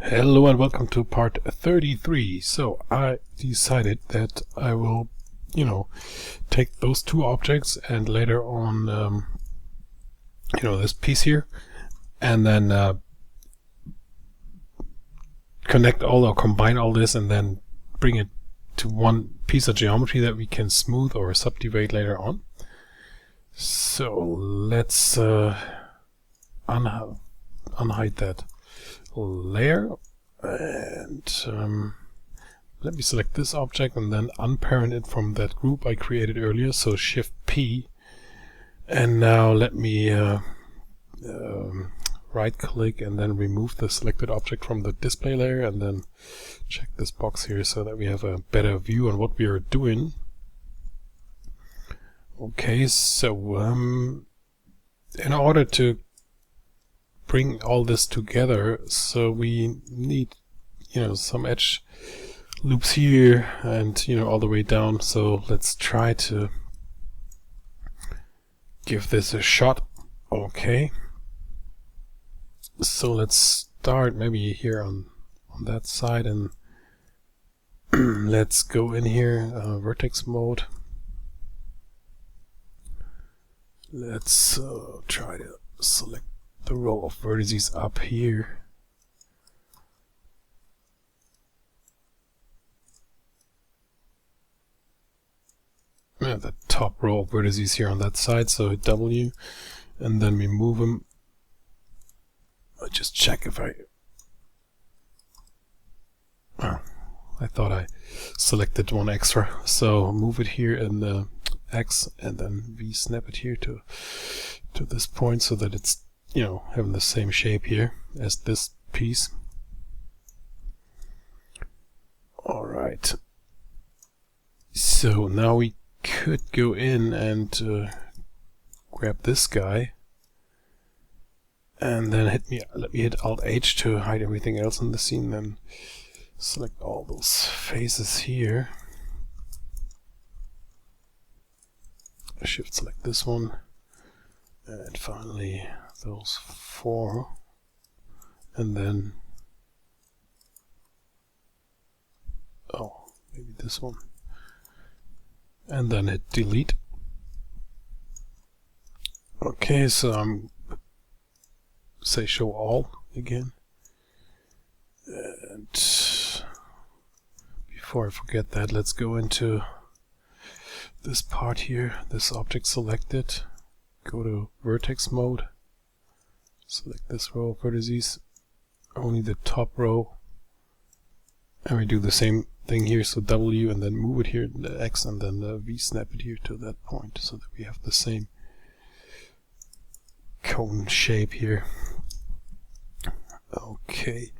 Hello and welcome to part 33. So I decided that I will, take those two objects and later on, this piece here, and then connect all or combine all this and then bring it to one piece of geometry that we can smooth or subdivide later on. So let's unhide that layer and let me select this object and then unparent it from that group I created earlier, so Shift P, and now let me right click and then remove the selected object from the display layer and then check this box here so that we have a better view on what we are doing. Okay, so in order to bring all this together, so we need some edge loops here and all the way down. So let's try to give this a shot. Okay, so let's start maybe here on that side and let's go in here, vertex mode. Let's try to select the row of vertices up here. The top row of vertices here on that side, so hit W and then we move them. I'll just check if I thought I selected one extra, so move it here in the X and then V snap it here to this point so that it's having the same shape here as this piece. Alright, so now we could go in and grab this guy and then let me hit Alt H to hide everything else in the scene, then select all those faces here, shift select this one, and finally those four, and then maybe this one, and then hit delete. Okay, so I'm say show all again, and before I forget that, let's go into this part here, this object selected, go to vertex mode, select this row of vertices, only the top row, and we do the same thing here, so W and then move it here, the X, and then V snap it here to that point so that we have the same cone shape here. Okay,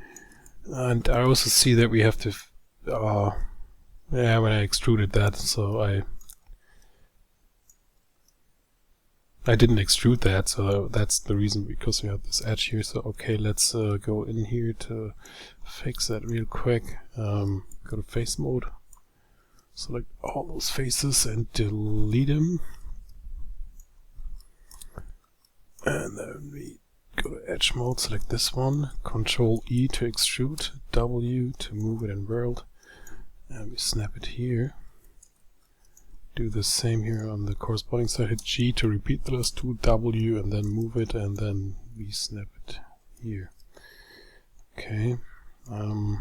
and I also see that we have to when I extruded that, so I didn't extrude that, so that's the reason, because we have this edge here. So okay, let's go in here to fix that real quick. Go to face mode, select all those faces and delete them, and then we go to edge mode, select this one, Control E to extrude, W to move it in world, and we snap it here. Do the same here on the corresponding side, hit G to repeat the last two, W and then move it, and then we snap it here. Okay, of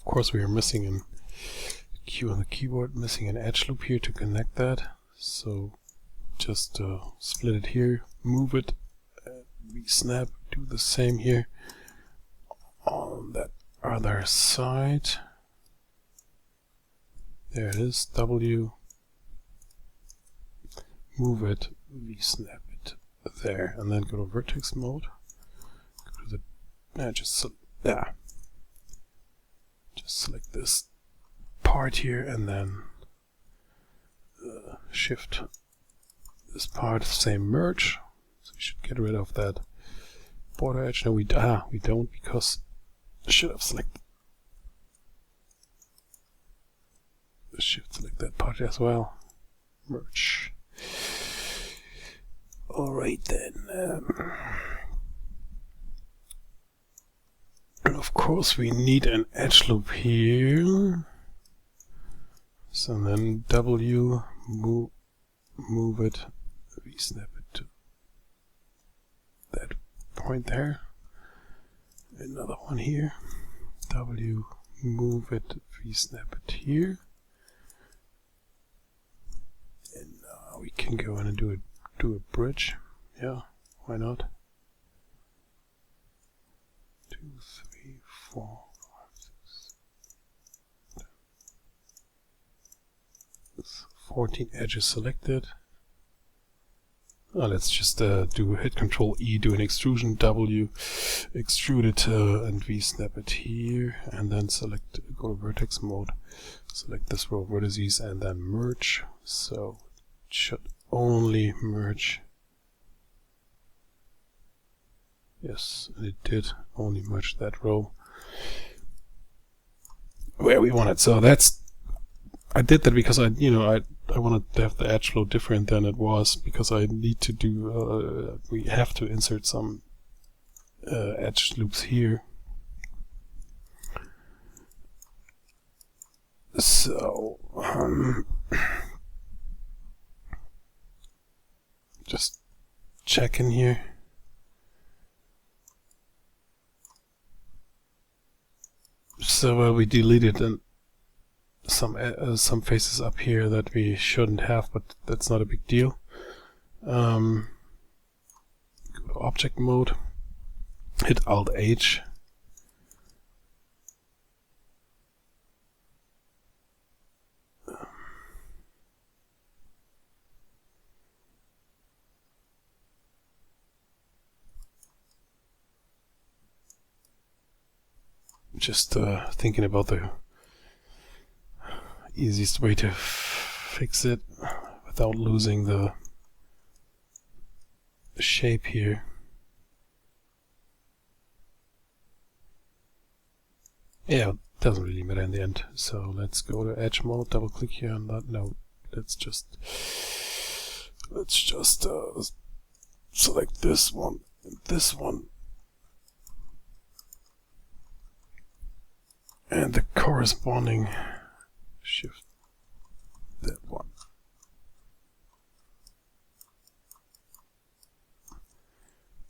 course we are missing an Q on the keyboard, missing an edge loop here to connect that, so just split it here, move it, we snap, do the same here on that other side. There it is, W, move it, we snap it there, and then go to vertex mode, go to the, just select this part here, and then shift this part, same merge, so we should get rid of that border edge. No, we don't, because I should have selected. Shift select that part as well. Merge. Alright then. And of course we need an edge loop here. So then W, move it, we snap it to that point there. Another one here. W, move it, we snap it here. And now we can go in and do a bridge. Yeah, why not? 2, 3, 4, 5, 6, 14 edges selected. Let's just do hit Control E, do an extrusion, W, extrude it, and we snap it here, and then select, go to vertex mode, select this row of vertices, and then merge. So it should only merge. Yes, it did only merge that row where we want it. So that's, I did that because I wanted to have the edge flow different than it was, because I need to do, we have to insert some edge loops here. So, just check in here. So we deleted some faces up here that we shouldn't have, but that's not a big deal. Go to object mode, hit Alt H. Just thinking about the easiest way to fix it without losing the shape here. Yeah, it doesn't really matter in the end. So let's go to edge mode, double click here on that. No, let's just select this one and this one, and the corresponding shift that one.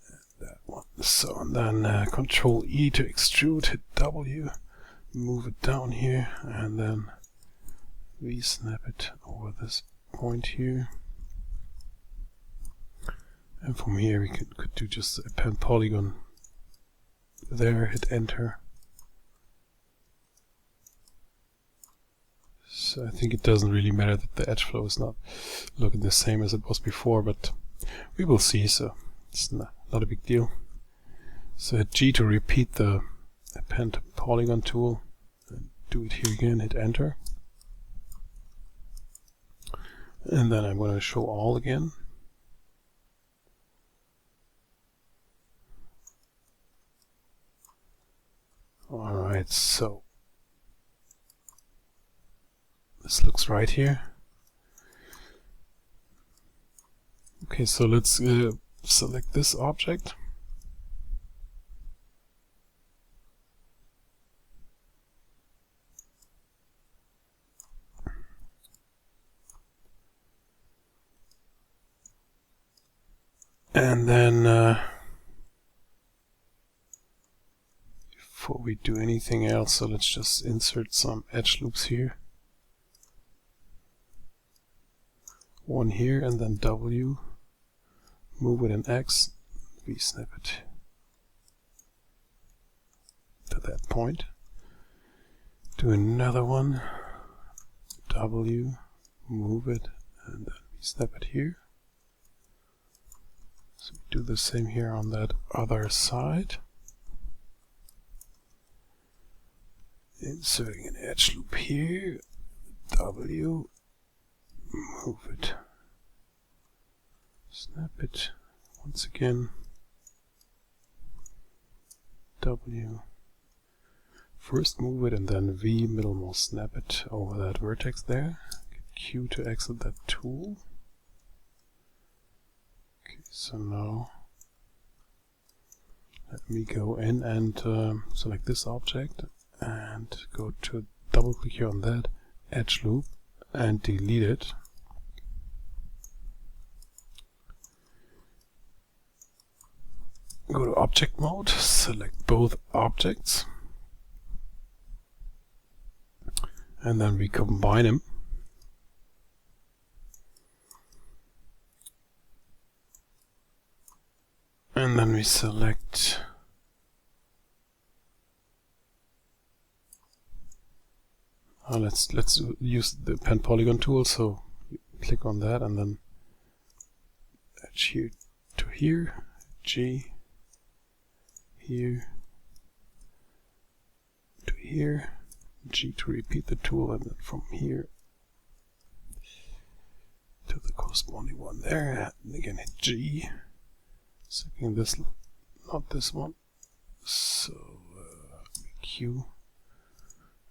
And that one. So, and then Control E to extrude, hit W, move it down here, and then we snap it over this point here. And from here we could do just a pen polygon there, hit enter. So I think it doesn't really matter that the edge flow is not looking the same as it was before, but we will see, so it's not a big deal. So hit G to repeat the append polygon tool, and do it here again, hit enter. And then I'm going to show all again. Alright, so this looks right here. Okay, so let's select this object. And then before we do anything else, so let's just insert some edge loops here. One here, and then W, move it in X, we snap it to that point. Do another one, W, move it, and then we snap it here. So we do the same here on that other side. Inserting an edge loop here, W, move it, snap it once again, W, first move it, and then V, middlemost snap it over that vertex there. Get Q to exit that tool. Okay, so now Let me go in and select this object and go to double click here on that edge loop and delete it. Go to object mode, select both objects, and then we combine them. And then we select let's use the pen polygon tool, so click on that and then edge here to here, G, here to here, G to repeat the tool, and then from here to the corresponding one there, and again hit G, selecting this, not this one, so Q,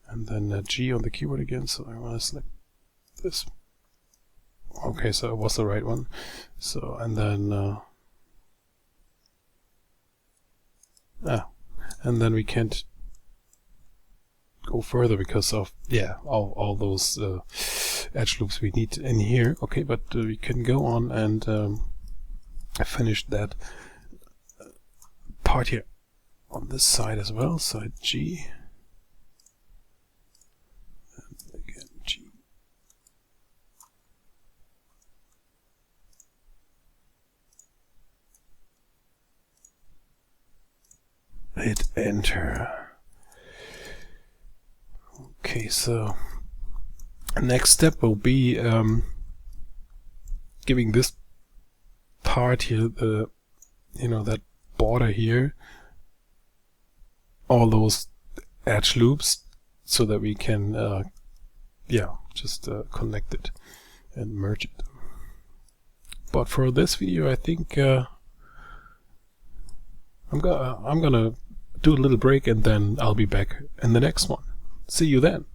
and then G on the keyboard again, so I want to select this. Okay, so it was the right one. So, and then and then we can't go further because of all those edge loops we need in here. Okay, but we can go on and finish that part here on this side as well. Side G, and again G. Hit enter. Okay, so next step will be giving this part here, the that border here, all those edge loops, so that we can just connect it and merge it. But for this video, I think I'm gonna do a little break, and then I'll be back in the next one. See you then.